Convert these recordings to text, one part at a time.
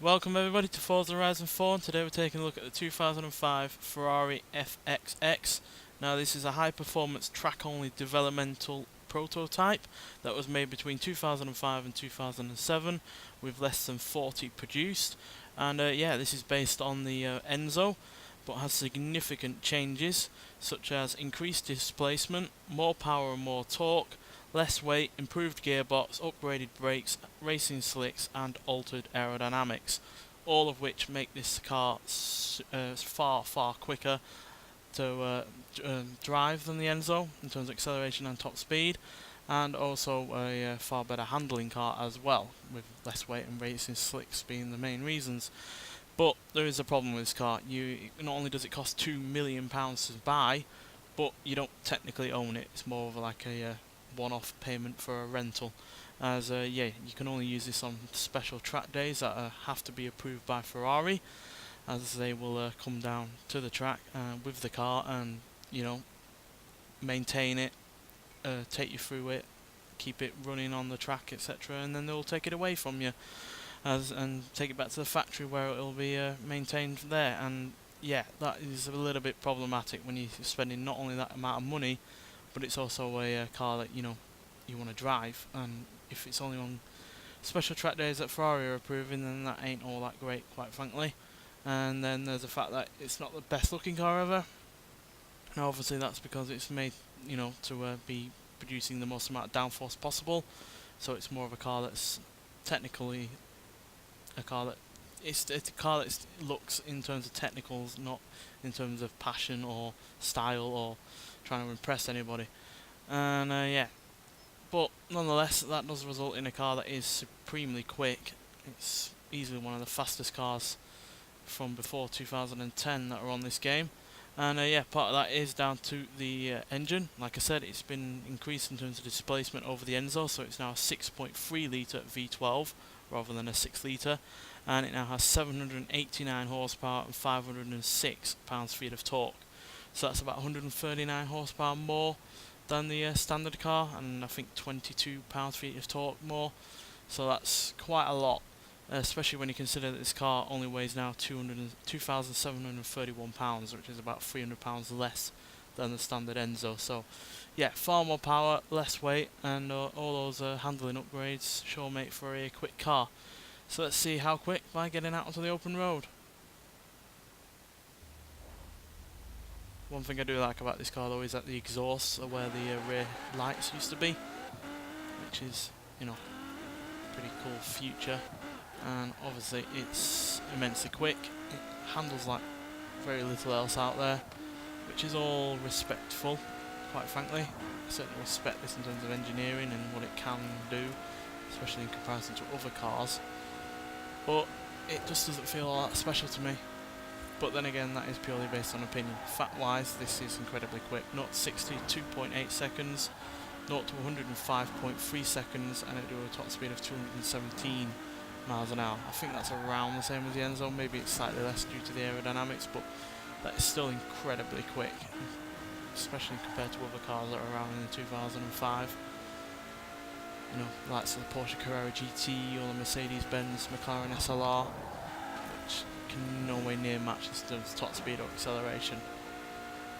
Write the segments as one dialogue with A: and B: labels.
A: Welcome everybody to Forza Horizon 4, and today we're taking a look at the 2005 Ferrari FXX. Now this is a high performance track only developmental prototype that was made between 2005 and 2007 with less than 40 produced, and yeah, this is based on the Enzo but has significant changes such as increased displacement, more power and more torque, less weight, improved gearbox, upgraded brakes, racing slicks and altered aerodynamics, all of which make this car far quicker to drive than the Enzo in terms of acceleration and top speed, and also a far better handling car as well, with less weight and racing slicks being the main reasons. But there is a problem with this car. Not only does it cost £2 million to buy, but you don't technically own it. It's more of like a one-off payment for a rental, as yeah, you can only use this on special track days that have to be approved by Ferrari, as they will come down to the track with the car and, you know, maintain it, take you through it, keep it running on the track, etc., and then they will take it away from you and take it back to the factory where it will be maintained there. And yeah, that is a little bit problematic when you're spending not only that amount of money, but it's also a car that you want to drive, and if it's only on special track days that Ferrari are approving, then that ain't all that great, quite frankly. And then there's the fact that it's not the best looking car ever. Now obviously that's because it's made, to be producing the most amount of downforce possible, so it's more of a car that's technically a car that it's a car that looks in terms of technicals, not in terms of passion or style or trying to impress anybody. And yeah, but nonetheless, that does result in a car that is supremely quick. It's easily one of the fastest cars from before 2010 that are on this game. And yeah, part of that is down to the engine. Like I said, it's been increased in terms of displacement over the Enzo, so it's now a 6.3 litre V12 rather than a 6 litre, and it now has 789 horsepower and 506 pounds-feet of torque. So that's about 139 horsepower more than the standard car, and I think 22 pounds-feet of torque more. So that's quite a lot, especially when you consider that this car only weighs now 2,731 pounds, which is about 300 pounds less than the standard Enzo. So yeah, far more power, less weight, and all those handling upgrades sure make for a quick car. So let's see how quick by getting out onto the open road. One thing I do like about this car though is that the exhausts are where the rear lights used to be, which is, pretty cool feature. And obviously it's immensely quick. It handles like very little else out there, which is all respectful, quite frankly. I certainly respect this in terms of engineering and what it can do, especially in comparison to other cars. But it just doesn't feel all that special to me. But then again, that is purely based on opinion. Fact-wise, this is incredibly quick. 0 to 60, 2.8 seconds, 0 to 105.3 seconds, and it do a top speed of 217 miles an hour. I think that's around the same as the Enzo. Maybe it's slightly less due to the aerodynamics, but that is still incredibly quick, especially compared to other cars that are around in the 2005. Likes of the Porsche Carrera GT or the Mercedes-Benz McLaren SLR, which can no way near match in terms of top speed or acceleration.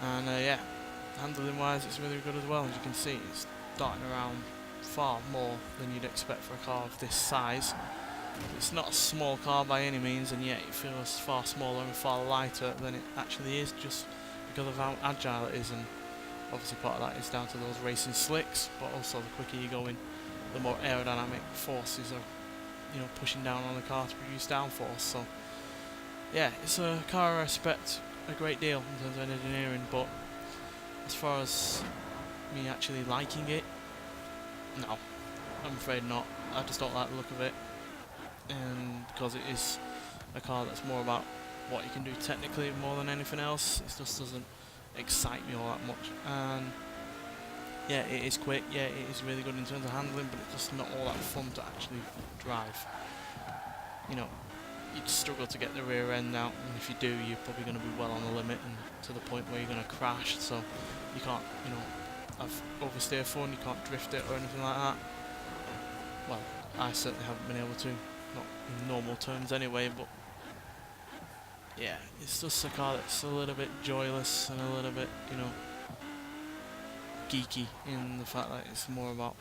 A: And yeah, handling wise it's really good as well. As you can see, it's darting around far more than you'd expect for a car of this size. It's not a small car by any means, and yet it feels far smaller and far lighter than it actually is, just because of how agile it is. And obviously part of that is down to those racing slicks, but also the quicker you go in, the more aerodynamic forces are pushing down on the car to produce downforce. So yeah, it's a car I respect a great deal in terms of engineering, but as far as me actually liking it, no, I'm afraid not. I just don't like the look of it, and because it is a car that's more about what you can do technically more than anything else, it just doesn't excite me all that much. And yeah, it is quick, yeah, it is really good in terms of handling, but it's just not all that fun to actually drive. You'd struggle to get the rear end out, and if you do, you're probably going to be well on the limit and to the point where you're going to crash. So you can't, have oversteer fun, you can't drift it or anything like that. Well, I certainly haven't been able to. not in normal terms anyway, but yeah, it's just a car that's a little bit joyless and a little bit, you know, geeky in the fact that it's more about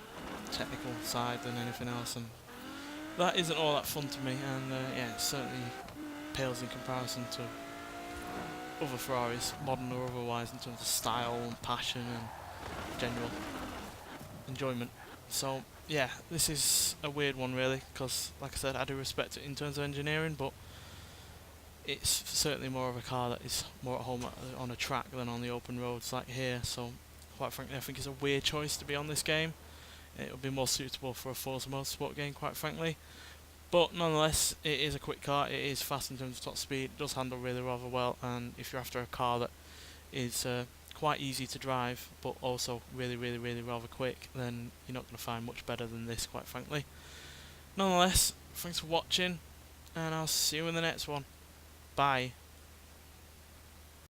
A: technical side than anything else, and that isn't all that fun to me, and yeah, it certainly pales in comparison to other Ferraris, modern or otherwise, in terms of style and passion and general enjoyment. So yeah, this is a weird one really, because like I said, I do respect it in terms of engineering, but it's certainly more of a car that is more at home on a track than on the open roads like here, so quite frankly I think it's a weird choice to be on this game. It would be more suitable for a Forza Motorsport game, quite frankly. But nonetheless, it is a quick car, it is fast in terms of top speed, it does handle really rather well, and if you're after a car that is quite easy to drive, but also really rather quick, then you're not going to find much better than this, quite frankly. Nonetheless, thanks for watching, and I'll see you in the next one. Bye.